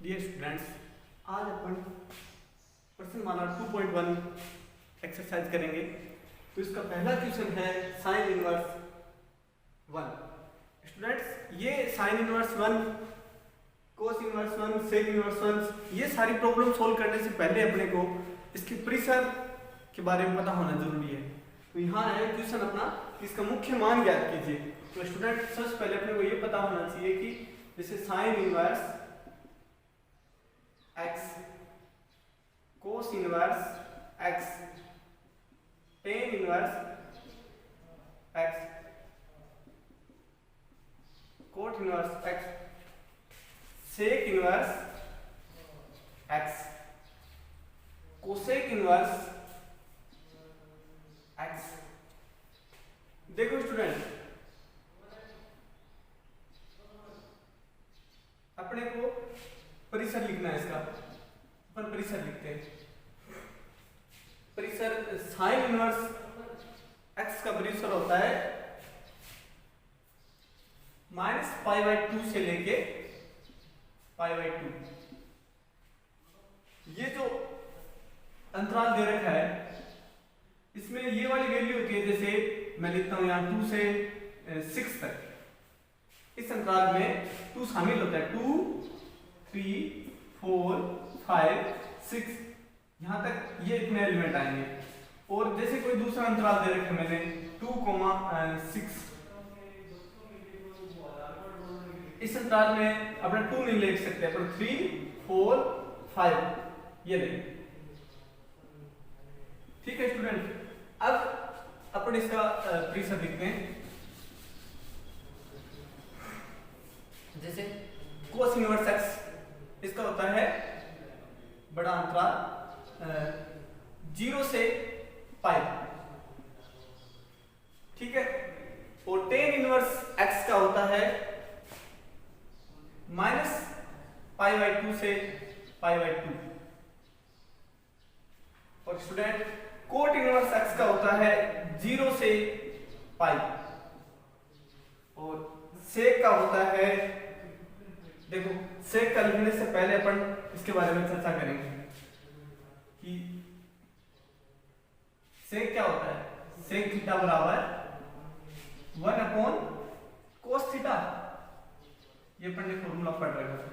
Dear students, आज अपन प्रश्न माना 2.1 एक्सरसाइज करेंगे। तो इसका पहला क्वेश्चन है साइन इनवर्स 1। स्टूडेंट्स, ये sine inverse 1, cos inverse 1, sec inverse 1, ये सारी प्रॉब्लम सोल्व करने से पहले अपने को इसके परिसर के बारे में पता होना जरूरी है। तो यहाँ है क्वेश्चन अपना, इसका मुख्य मान ज्ञात कीजिए। तो स्टूडेंट, सबसे पहले अपने को ये पता होना चाहिए कि जैसे sine inverse x, cos inverse x, tan inverse x, cot inverse x, sec inverse x, cosec inverse x। देखो स्टूडेंट, अपने को परिसर लिखना है इसका। अपन परिसर लिखते हैं। परिसर साइन इनवर्स x का परिसर होता है -π/2 से लेके π/2। ये जो अंतराल दे रखा है, इसमें ये वाली वैल्यू होती है, जैसे मैं लिखता हूं यहां 2 से 6 तक। इस अंतराल में 2 शामिल होता है, 2, 3, 4, 5, 6, यहां तक ये इतने एलिमेंट आएंगे। और जैसे कोई दूसरा अंतराल दे रखा मैंने 2,6, इस अंतराल में अपना 2 नहीं लिख सकते, पर 3, 4, 5 ये लेंगे। ठीक है स्टूडेंट, अब अपन इसका परिसर लिखते हैं। जैसे कोस इनवर्स x, इसका होता है बड़ा अंतराल 0 से पाई। ठीक है, और टेन इनवर्स x का होता है -π/2 से π/2। और स्टूडेंट, कोट इनवर्स x का होता है 0 से पाई। और सेक का होता है, देखो सेक का लिखने से पहले अपन इसके बारे में चर्चा करेंगे कि सेक क्या होता है। सेक थीटा बराबर 1/cos थीटा, ये अपन ने फॉर्मूला पढ़ रखा है।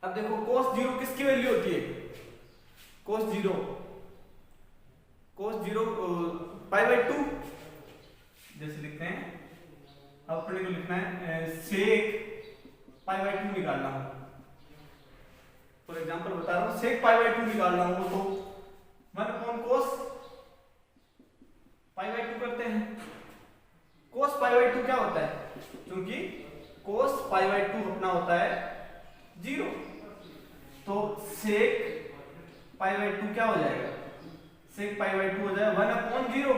अब देखो cos 0 किसकी वैल्यू होती है? cos 0 π/2 जैसे लिखते हैं। अब अपने को लिखना है सेक π/2 निकालना हो। फॉर एग्जांपल बता रहा हूं, सेक π/2 निकालना हो तो 1/cos π/2 करते हैं। cos π/2 क्या होता है? क्योंकि cos π/2 अपना होता है 0, तो सेक π/2 क्या हो जाएगा? सेक π/2 हो जाएगा 1/0।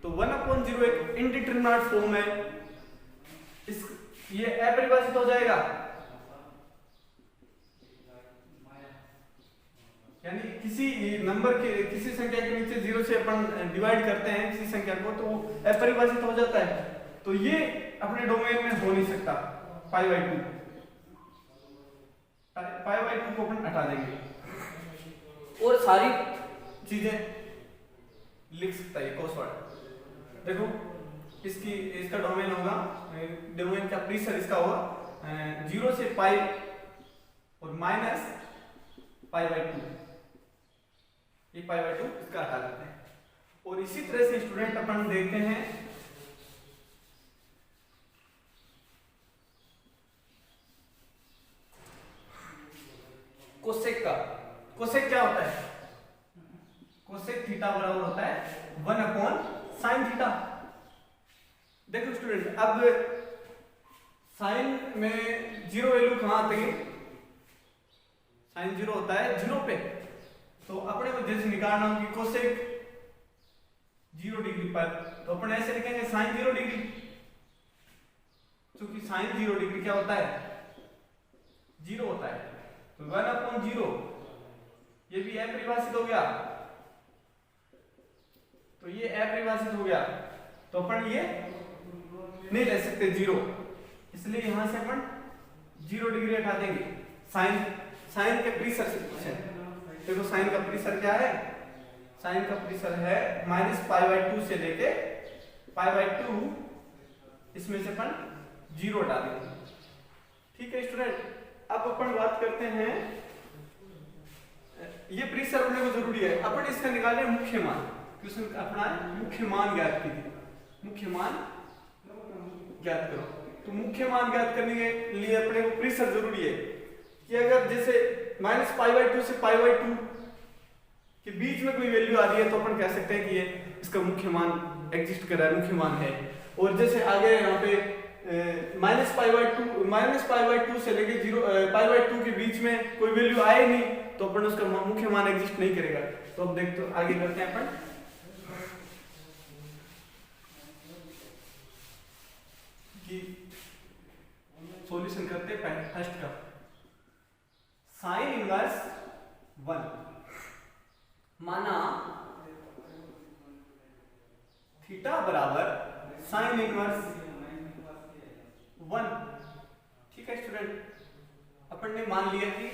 तो 1/0 एक इंडिटरमिनेट फॉर्म है, इस ये अपरिभाषित हो जाएगा, यानी किसी नंबर के, किसी संख्या के नीचे 0 से अपन डिवाइड करते हैं किसी संख्या को, तो अपरिभाषित हो जाता है। तो ये अपने डोमेन में हो नहीं सकता π/2। π/2 को अपन हटा देंगे और सारी चीजें लिख सकता है कोस वर्ड। देखो इसका डोमेन होगा, डोमेन का परिसर इसका होगा 0 से पाई और -π/2। ये π/2 इसका हटा देते हैं। और इसी तरह से स्टूडेंट अपन देखते हैं कोसेक का। कोसेक क्या होता है? कोसेक थीटा बराबर होता है 1/sin थीटा। देखो स्टूडेंट, अब साइन में 0 वैल्यू कहां आती है? साइन 0 होता है 0 पे। तो अपने को जैसे निकालना हो कि कोसेक 0 डिग्री पर, तो अपन ऐसे लिखेंगे साइन 0 डिग्री, क्योंकि साइन 0 डिग्री क्या होता है? 0 होता है। तो 1/0 ये भी अपरिभाषित हो गया, तो ये अपरिभाषित हो गया, तो अपन ये नहीं ले सकते 0, इसलिए यहां से अपन 0 डिग्री हटा देंगे। साइन के प्रीसर से पूछे। देखो साइन का प्रीसर क्या है, साइन का प्रीसर है -π/2 से लेके π/2, इसमें से अपन 0 हटा देंगे। ठीक है स्टूडेंट, अब अपन बात करते हैं, ये प्रीसर होने को जरूरी है। अपन इसका निकालें मुख्य मान, क्वेश्चन अपना मुख्य मान ज्ञात कीजिए, मुख्य मान ज्ञात करो। तो मुख्य मान ज्ञात करने के लिए अपने को प्रीसर जरूरी है कि अगर जैसे -π/2 से π/2 के बीच में कोई वैल्यू आ रही है तो अपन कह सकते हैं कि ये इसका मुख्य मान एग्जिस्ट कर रहा है, मुख्य मान है। और जैसे आगे यहाँ पे -π/2 से लेके 0π/2 के बीच में कोई वैल्यू आए नहीं तो अपन उसका मुख्य मान एग्जिस्ट नहीं करेगा। तो अब देखते आगे करते हैं अपन, कि सॉल्यूशन करते हैं पहले फर्स्ट का। साइन इनवर्स 1 माना थीटा बराबर साइन इनवर्स 1। ठीक है स्टूडेंट, अपन ने मान लिया कि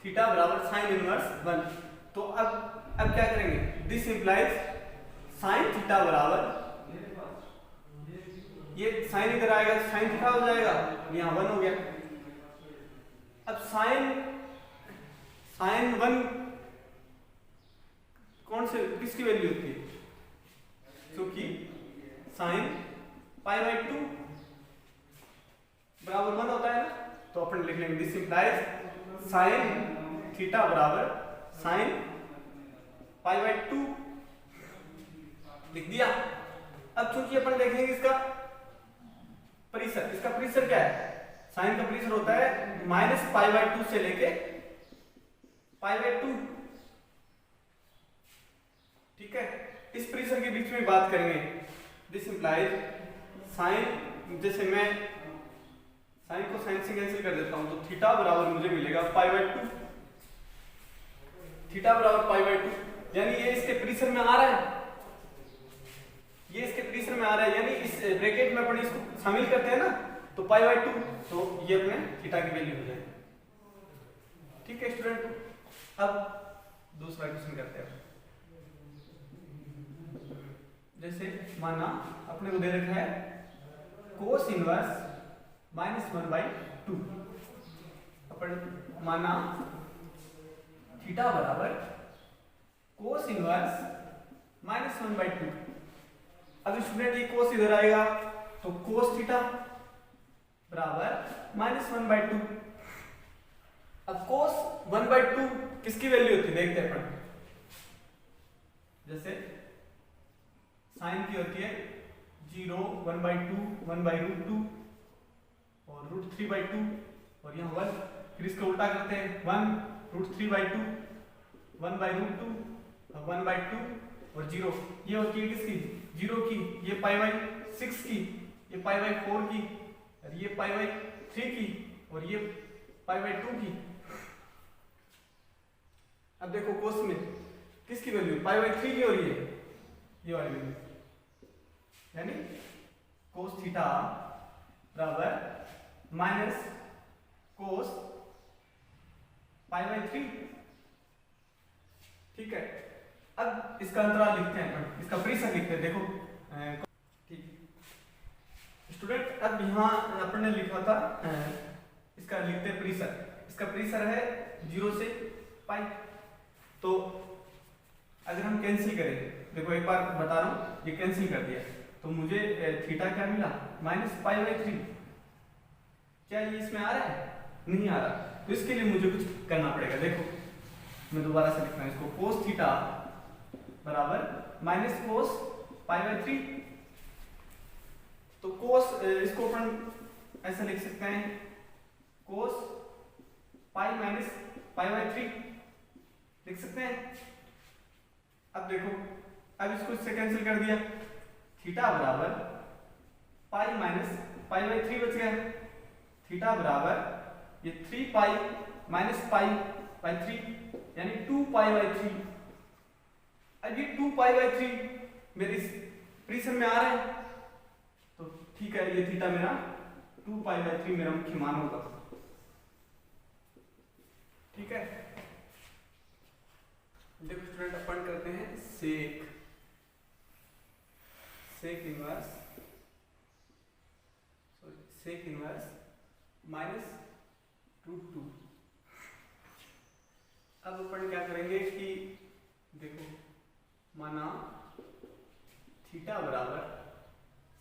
थीटा बराबर साइन इनवर्स 1। तो अब क्या करेंगे, दिस इंप्लाइज साइन थीटा बराबर, ये साइन इधर आएगा तो साइन थीटा हो जाएगा, यहाँ 1 हो गया। अब साइन 1 कौन से किसकी वैल्यू होती है, क्योंकि साइन π/2 बराबर 1 होता है ना, तो अपन लिख लेंगे दिस इंप्लाइज साइन थीटा बराबर साइन π/2 लिख दिया। अब चूंकि अपन देखेंगे इसका प्रीसर क्या है, साइन का प्रीसर होता है -π/2 से लेके π/2। ठीक है, इस प्रीसर के बीच में बात करेंगे। दिस इंप्लाइज साइन, जैसे मैं साइन को साइन से कैंसिल कर देता हूं तो थीटा बराबर मुझे मिलेगा π/2, थीटा बराबर π/2, यानी ये इसके प्रीसर में आ रहा है, ये इसके प्रीसर में आ रहा है, यानी इस ब्रैकेट में अपन इसको शामिल करते हैं ना तो π/2, तो ये अपने थीटा की वैल्यू हो जाएगी। ठीक है स्टूडेंट, अब दूसरा क्वेश्चन करते हैं। जैसे माना अपने को दे रखा है कोस इनवर्स -1/2, अपन माना थीटा बराबर कोस इनवर्स -1/2। अब स्टूडेंट ये कोस इधर आएगा तो कोस थीटा बराबर -1/2। अब कोस 1/2 किसकी वैल्यू होती है देखते हैं अपन, जैसे साइन की होती है 0, 1/2, 1/√2 और √3/2 और यहाँ 1, फिर इसका उल्टा करते हैं 1 √3/2, 1/√2, 1/2 और 0। ये होती है किसकी, 0 की, ये π/6 की, ये π/4 की, और ये π/3 की और ये π/2 की। अब देखो कोस में किसकी वैल्यू π/3 की हो रही है, ये वाली वैल्यू, यानी कोस थीटा बराबर माइनस कोस π/3। ठीक है, अब इसका अंतराल लिखते हैं, इसका प्रीसर लिखते हैं। देखो ठीक स्टूडेंट, अब यहाँ अपन ने लिखा था इसका लिखते हैं प्रीसर, इसका प्रीसर है 0 से π। तो अगर हम कैंसिल करें, देखो एक बार बता रहा हूं, ये कैंसिल कर दिया तो मुझे थीटा क्या मिला -π/3। क्या ये इसमें आ रहा है, नहीं आ रहा, तो इसके लिए मुझे कुछ करना पड़ेगा। देखो मैं दोबारा से लिख रहा हूं इसको, कोस थीटा बराबर -कोस π/3। तो कोस इसको अपन ऐसा लिख सकते हैं कोस पाई माइनस π/3 लिख सकते हैं। अब देखो, अब इसको इससे कैंसिल कर दिया, थीटा बराबर पाई माइनस π/3 बच गया। थीटा बराबर ये 3 पाई माइनस π/3 यानी 2π/3। अब ये 2π/3 मेरे इस प्रीसम में आ रहा है, तो ठीक है, ये थीटा मेरा 2π/3 मेरा मुख्य मान होगा। √2। अब अपन क्या करेंगे कि देखो, माना थीटा बराबर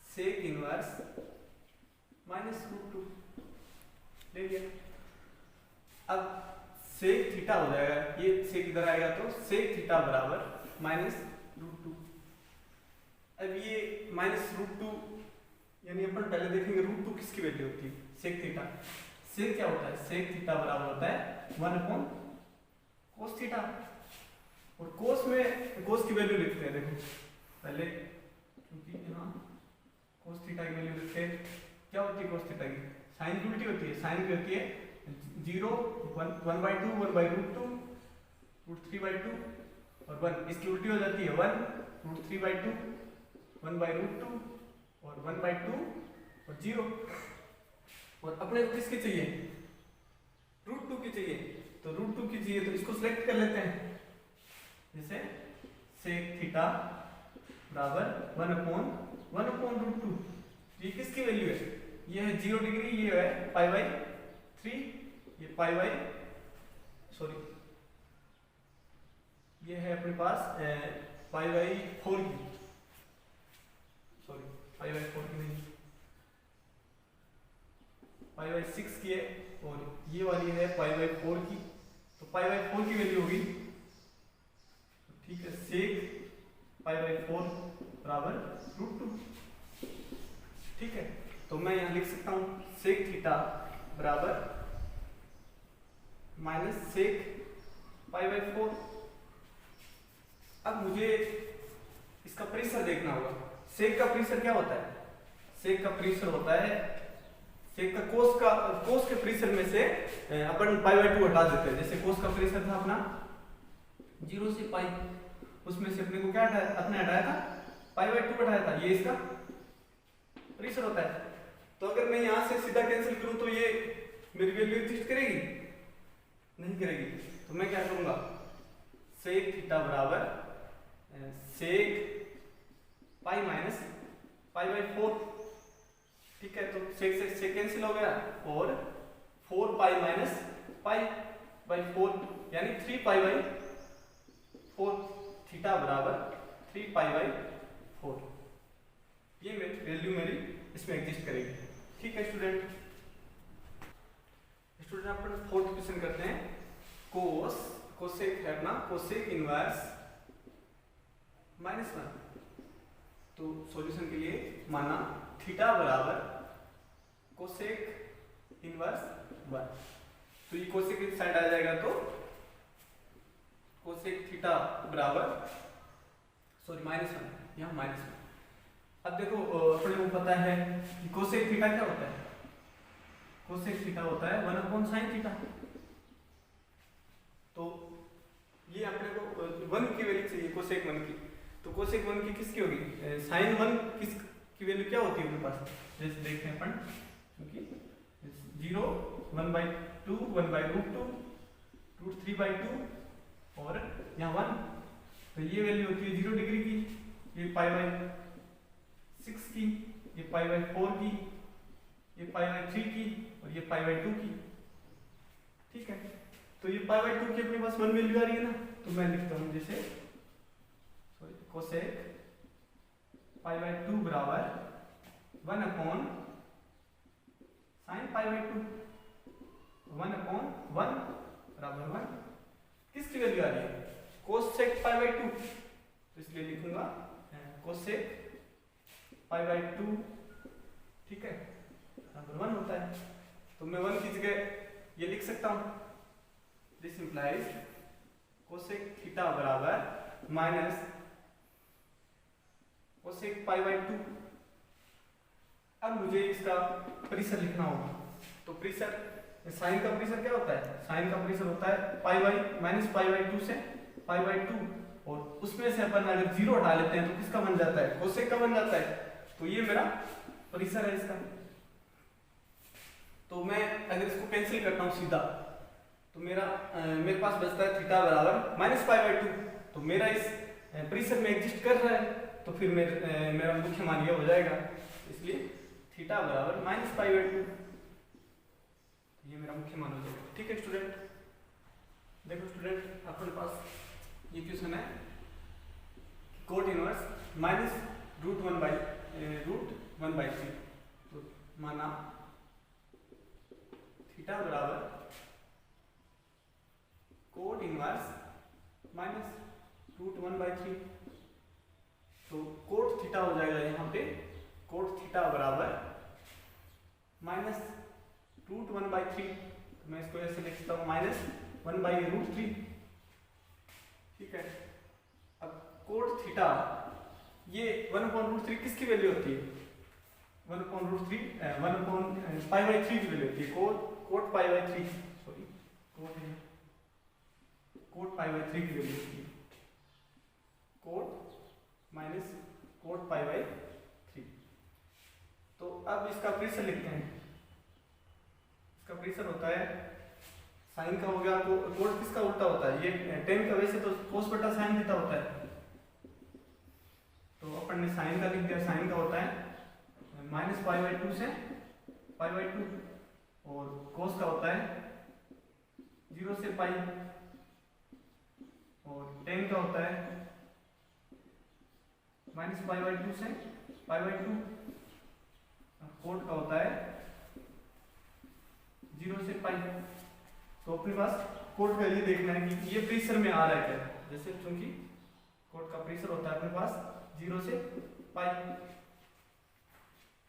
सेक इनवर्स -√2 ले लिया। अब सेक थीटा हो जाएगा, ये सेक इधर आएगा तो सेक थीटा बराबर -√2। अब ये -√2 यानी अपन पहले देखेंगे √2 किसकी वैल्यू होती है, सेक थीटा। सेक क्या होता है, सेक थीटा बराबर होता है 1/cos थीटा। और कोस में कोस की वैल्यू लिखते हैं, देखो पहले, क्योंकि यहाँ कोस थीटा की वैल्यू लिखते हैं। क्या होती है कोस थीटा की, साइन की उल्टी होती है। साइन की होती है 0, 1/2, 1/√2, √3/2 और 1। इसकी उल्टी हो जाती है 1, √3/2, 1/√2 और 1/2 और 0। और अपने को किसकी चाहिए, √2 की चाहिए। तो √2 की चाहिए तो इसको सिलेक्ट कर लेते हैं। जैसे सेक थीटा बराबर 1/√2। ये किसकी वैल्यू है, ये है 0 डिग्री, ये है π/3, ये ये है अपने पास π/4 की, सॉरी π/4 की नहीं, π/6 की है। और ये वाली है π/4 की, तो π/4 की वैल्यू होगी, ठीक है, सेक π/4 बराबर √2। ठीक है, तो मैं यहां लिख सकता हूं सेक थीटा बराबर माइनस सेक π/4। अब मुझे इसका प्रेशर देखना होगा। सेक का प्रेशर क्या होता है, सेक का प्रेशर होता है, सेक का कोस के प्रेशर में से अपन π/2 हटा देते हैं। जैसे कोस का प्रेशर था अपना 0 से π, उसमें से अपने को क्या हटाया, अपने हटाया था π/2 हटाया था, ये इसका प्रेशर होता है। तो अगर मैं यहां से सीधा कैंसिल करूं तो ये मेरी वैल्यू एग्जिस्ट करेगी, नहीं करेगी। तो मैं क्या करूंगा, सेक थीटा बराबर सेक π माइनस π/4। ठीक है, तो सेक से सेक कैंसिल हो गया और 4π माइनस π/4 यानी 3π/4। थीटा बराबर 3π/4, ये वैल्यू मेरी इसमें एग्जिस्ट करेगी। ठीक है स्टूडेंट, अपन फोर्थ क्वेश्चन करते हैं। कोसेक है अपना, कोसेक इनवर्स -1। तो सॉल्यूशन के लिए माना थीटा बराबर कोसेक इनवर्स 1। तो ये कोसेक इस साइड आ जाएगा, तो कोसेक थीटा बराबर -1, यहाँ -1। अब देखो अपने को पता है कि कोसेक थीटा क्या होता है, कोसेक थीटा होता है 1/sin थीटा। तो ये अपने को 1 की वैल्यू चाहिए, कोसेक 1 की। तो कोसेक 1 की किसकी होगी, sin 1 की वैल्यू क्या होती है अपने पास, जैसे देखते हैं अपन, क्योंकि 0, 1/2, 1/√2, √3/2 और यहाँ 1। तो ये वैल्यू होती है 0 डिग्री की, ये π/6 की, ये π/4 की, ये π/3 की और ये π/2 की। ठीक है, तो ये π/2 की अपने पास 1 वैल्यू आ रही है ना, तो मैं लिखता हूँ जैसे कोसेक π/2 बराबर 1/sin π/2, 1/1 बराबर 1। किसकी वैल्यू आ रही है, कोसेक π/2, तो इसलिए लिखूंगा कोसेक π/2। ठीक है, बराबर 1 होता है। तो मैं 1 की जगह ये लिख सकता हूं, दिस इंप्लाइज कोसेक थीटा बराबर माइनस कोसेक π/2। अब मुझे इसका प्रेशर लिखना होगा। तो प्रेशर, साइन का प्रेशर क्या होता है, साइन का प्रेशर होता है -π/2 से π/2, और उसमें से अपन अगर 0 हटा लेते हैं तो किसका बन जाता है, कोसेक का बन जाता है। तो ये मेरा प्रेशर है इसका। तो मैं अगर इसको कैंसिल करता हूँ सीधा, तो मेरे पास बचता है थीटा बराबर -π/2। तो मेरा इस प्रेशर में एग्जिस्ट कर रहा है, तो फिर मेरा मुख्य मान यह हो जाएगा। इसलिए थीटा बराबर -π/2, ये मेरा मुख्य मान हो जाएगा। ठीक है स्टूडेंट, देखो स्टूडेंट अपने पास ये क्वेश्चन है cot inverse minus root one by three. तो माना थीटा बराबर cot inverse minus root one by three. तो कोट थीटा हो जाएगा यहाँ पे, कोट थीटा बराबर minus root one by three. मैं इसको ऐसे लिख सकता हूँ minus one by root three. ठीक है, अब कोट थीटा ये वन अपॉन रूट थ्री किसकी वैल्यू होती है? One upon root three, one upon pi by three की वैल्यू होती है। Cot pi by three, sorry cot pi by three की वैल्यू होती है, cot minus cot pi by three. तो अब इसका प्रेशर लिखते हैं। इसका प्रेशर होता है साइन का हो गया, तो कोट किसका उल्टा होता है? ये टेन का वैसे तो कोस बटा साइन थीटा होता है, तो अपन ने साइन का लिख दिया। साइन का होता है माइनस पाई बाई टू से पाई बाई टू, और कोस का होता है जीरो से पाई, और टेन का होता है माइनस पाई बाई टू से पाई बाई टू, कोट का होता है जीरो से पाई। तो अपने पास कोट का ये देखना है कि ये प्रेशर में आ रहा है क्या, जैसे चूंकि कोट का प्रेशर होता है अपने पास जीरो से पाई।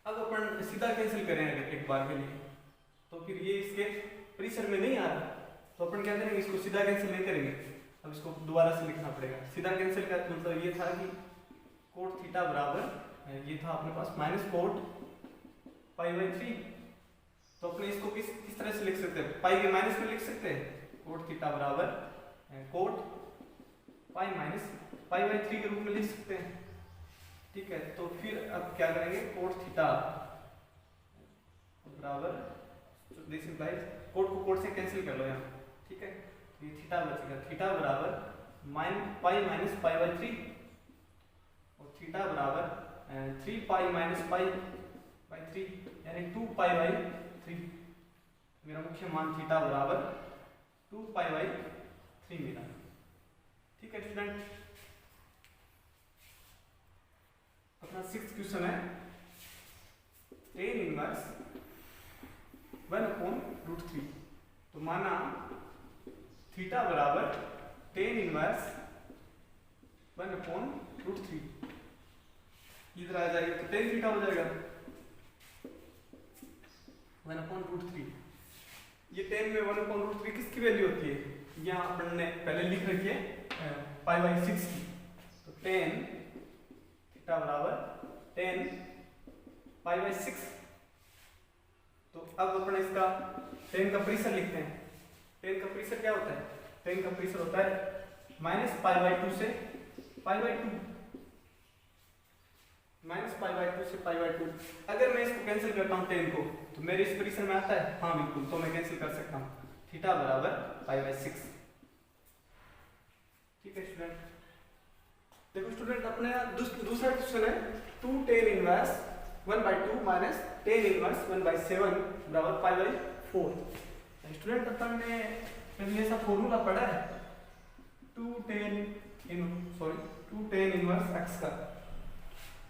अब अपन सीधा कैंसिल करेंगे एक बार के लिए, तो फिर ये इसके प्रेशर में नहीं आ रहा, तो अपन क्या करेंगे, इसको सीधा कैंसिल नहीं करेंगे, अब इसको दोबारा से लिखना पड़ेगा। सीधा कैंसिल का मतलब ये था कि कोट थीटा बराबर ये था अपने पास minus cot pi by three. तो अपने इसको किस तरह से लिख सकते हैं? पाई के माइनस में लिख सकते हैं। कोट थीटा बराबर coat pi minus pi by three के रूप में लिख सकते हैं। ठीक है, तो फिर अब क्या करेंगे, कोट थीटा बराबर दिस इंप्लाइज कोट को कोट से कैंसिल कर लो यहाँ। ठीक है, तो ये थीटा बचेगा, थीटा बराबर pi minus pi by three, और थीटा बराबर 3 pi minus pi by three, यानी 2 पाई बाई थ्री। मेरा मुख्य मान थीटा बराबर 2 पाई बाई थ्री मिला। ठीक है स्टूडेंट, अपना 6th क्वेश्चन है tan inverse one upon root three. तो माना थीटा बराबर tan inverse one upon root three, इधर आ जाएगा तो टेन थीटा हो जाएगा वन अपॉन रूट थ्री। ये टेन में वन अपॉन रूट थ्री किसकी वैल्यू होती है? यहाँ अपन ने पहले लिख रखी है पाई बाई सिक्स की। तो टेन थीटा बराबर टेन पाई बाई सिक्स। तो अब अपन इसका टेन का प्रेशर लिखते हैं। टेन का प्रेशर क्या होता है? टेन का प्रेशर होता है माइनस पाई बाई टू से pi by two, minus pi by two से पाई बाई टू। अगर मैं इसको कैंसिल करता हूँ टेन को, तो मेरे इस प्रेशर में आता है? हाँ बिल्कुल, तो मैं कैंसिल कर सकता हूँ, थीटा बराबर पाई बाई सिक्स। ठीक है स्टूडेंट, देखो स्टूडेंट अपने दूसरा क्वेश्चन है two tan inverse one by two minus tan inverse one by seven बराबर पाई बाई फोर। स्टूडेंट अपन ने पहले ऐसा फॉर्मूला पढ़ा है टू टेन इनवर्स एक्स का।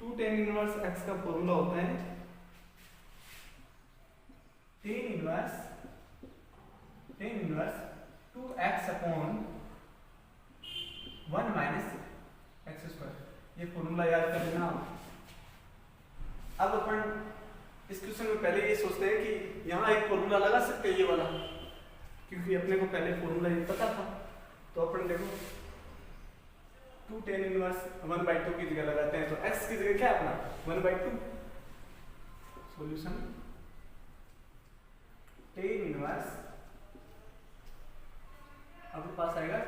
टू टेन इनवर्स एक्स का फॉर्मूला होता है tan inverse two x upon one minus x square. ये फॉर्मूला याद कर लेना। अब अपन इस क्वेश्चन में पहले ये सोचते हैं कि यहाँ एक फॉर्मूला लगा सकते हैं ये वाला, क्योंकि अपने को पहले फॉर्मूला ये पता था। तो अपन देखो two tan inverse one by two की जगह लगाते हैं, तो एक्स की जगह क्या है अपना one by to. Solution tan inverse आपके पास आएगा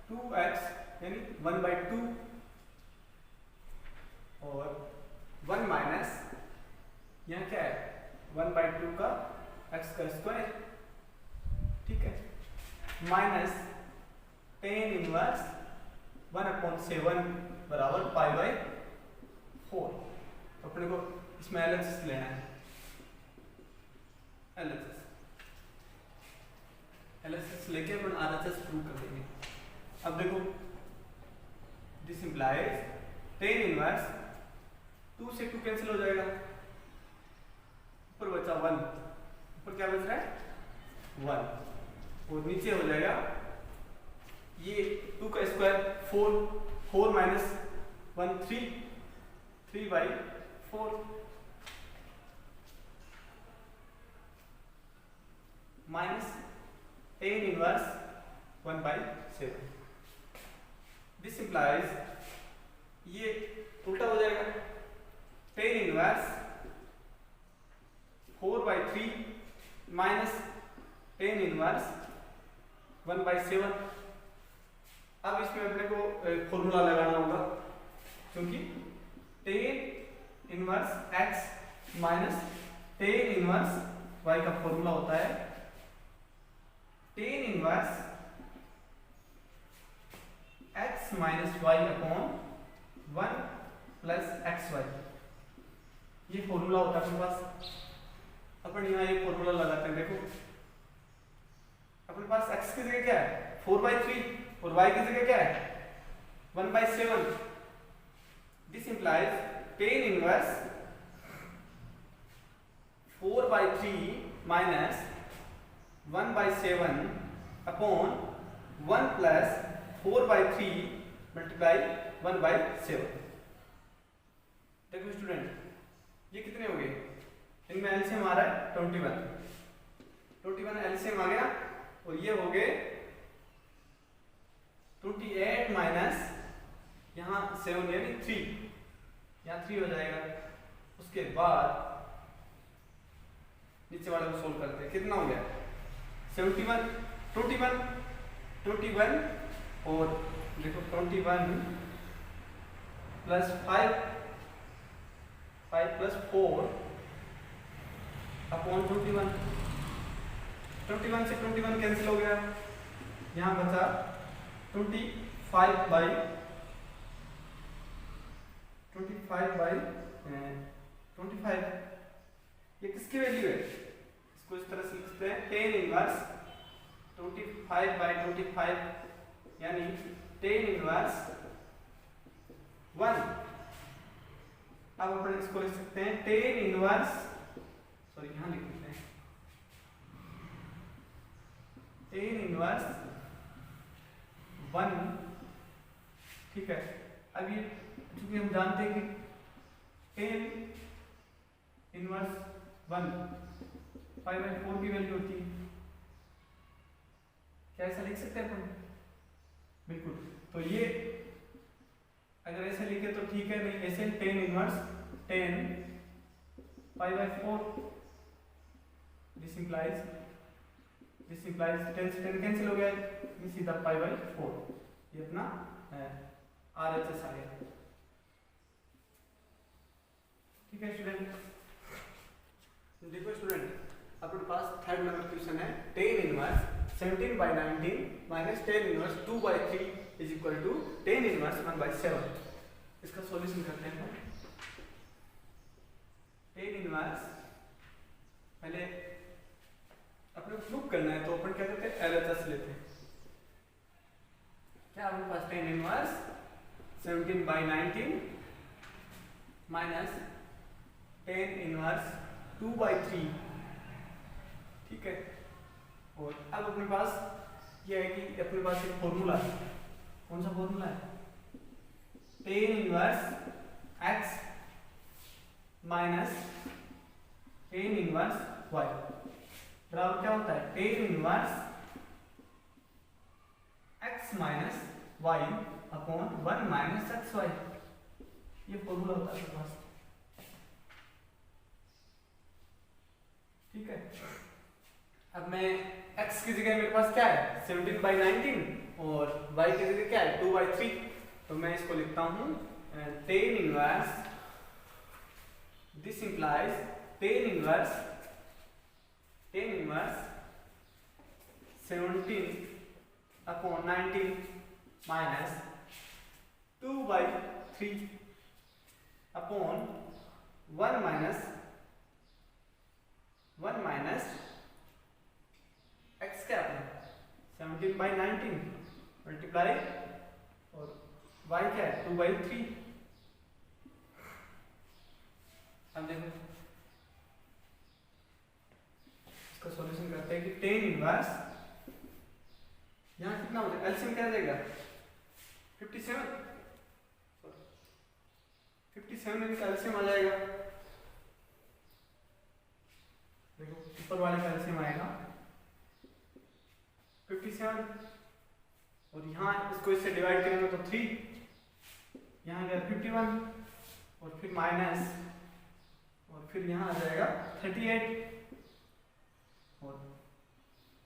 टू एक्स यानी वन बाई टू और वन माइनस यहाँ क्या है वन बाई टू का एक्स का स्क्वायर। ठीक है, minus tan inverse one upon seven बराबर पाई बाई फोर। तो अपने को इसमें एलएचएस लेना है, एलएचएस। LHS लेके अपन RHS प्रूव कर देंगे। अब देखो दिस इंप्लाइज टेन इनवर्स 2 से 2 कैंसिल हो जाएगा, ऊपर बचा 1, ऊपर क्या बच रहा है 1 और नीचे हो जाएगा ये 2 का square 4, 4 minus 1 3, 3/4 minus tan inverse 1/7। This implies ये उल्टा हो जाएगा, tan inverse 4/3 minus tan inverse 1/7। अब इसमें अपने को फॉर्मूला लगाना होगा, क्योंकि ten inverse x minus tan inverse y का फॉर्मूला होता है tan inverse x minus y upon 1 plus xy। ये फॉर्मूला होता है अपने पास। अपन यहाँ ये फॉर्मूला लगाते हैं। देखो अपने पास x की जगह क्या है 4/3 और y की जगह क्या है 1/7। This implies tan inverse 4/3 minus 1/7 upon 1 plus 4/3 multiply 1/7। देखो स्टूडेंट ये कितने हो गए, इनमें एलसीएम आ रहा है 21 एलसीएम आ गया और ये हो गए 28 माइनस यहाँ 7 यानी 3, यहाँ 3 हो जाएगा। उसके बाद नीचे वाले को सोल्व करते हैं, कितना हो गया 21 और देखो 21 प्लस 5 प्लस 4 अपॉन 21 से 21 कैंसिल हो गया, यहाँ बचा 25/25 ये किसकी वैल्यू है, इसको इस तरह से लिखते हैं टेन इनवर्स 25/25 यानी टेन इनवर्स 1। अब अपन इसको लिख सकते हैं टेन इनवर्स, सॉरी यहाँ लिख देते हैं टेन इनवर्स 1। ठीक है, अब ये चूंकि हम जानते हैं कि टेन इनवर्स 1 5/4 की वैल्यू होती है, क्या ऐसा लिख सकते हैं अपन? बिल्कुल। तो ये अगर ऐसे लिखे तो ठीक है, नहीं ऐसे टेन इनवर्स 10 5/4। दिस इंप्लाइज 10 से 10 कैंसिल हो गया, ये सीधा 5/4। ये अपना RHS आ गया। ठीक है स्टूडेंट, देखो स्टूडेंट अपने पास थर्ड नंबर क्वेश्चन है tan inverse 17/19 minus tan inverse 2/3 is equal to tan inverse 1/7। इसका सॉल्यूशन करते हैं। टेन इनवर्स पहले अपने प्रूव करना है तो अपन क्या करते हैं LHS लेते हैं। क्या अपने पास tan inverse 17/19 minus tan inverse 2/3। ठीक है, और अब अपने पास यह है कि अपने पास एक फॉर्मूला है। कौन सा फॉर्मूला है? Tan inverse x minus tan inverse y बराबर क्या होता है tan inverse x minus y upon 1 minus xy। ये फॉर्मूला होता है अपने पास। ठीक है, अब मैं x की जगह मेरे पास क्या है 17/19 और y की जगह क्या है 2/3। तो मैं इसको लिखता हूं tan inverse, this implies ten inverse 17/19 minus 2/3 upon 1 minus x क्या है 17/19 मल्टीप्लाई, और y क्या है 2/3। अब देखो इसका सॉल्यूशन करते हैं कि tan इनवर्स, यहाँ कितना हो जाएगा, एलसीएम क्या देगा 57, 57 इनका एलसीएम आ जाएगा। देखो ऊपर वाले का एलसीएम आएगा 57, और यहाँ इसको इससे डिवाइड करेंगे तो 3, यहाँ गया 51, और फिर माइनस, और फिर यहाँ आ जाएगा 38, और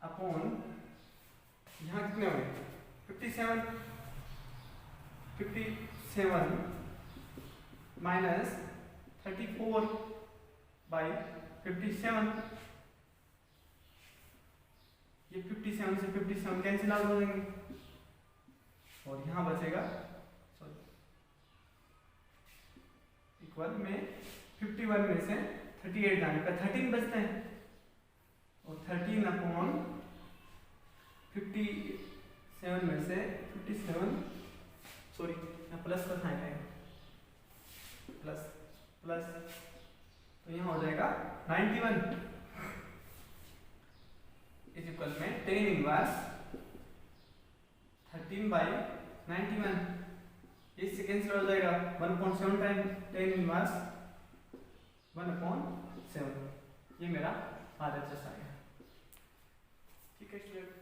अपॉन यहाँ कितने हुए 57 माइनस 34/57, ये 57 से 57 कैंसिल आउट हो जाएंगे, और यहाँ बचेगा सॉरी इक्वल में 51 में से 38 जाने पर 13 बचते हैं, और 13/57 में से 57 सॉरी यहाँ प्लस का साइन है, प्लस प्लस, तो यहाँ हो जाएगा 91 इज इक्वल में tan इनवर्स 13/91, इससे कैंसिल हो जाएगा 1/7 टाइम tan इनवर्स 1/7, ये मेरा RHS आएगा। ठीक है स्टूडेंट।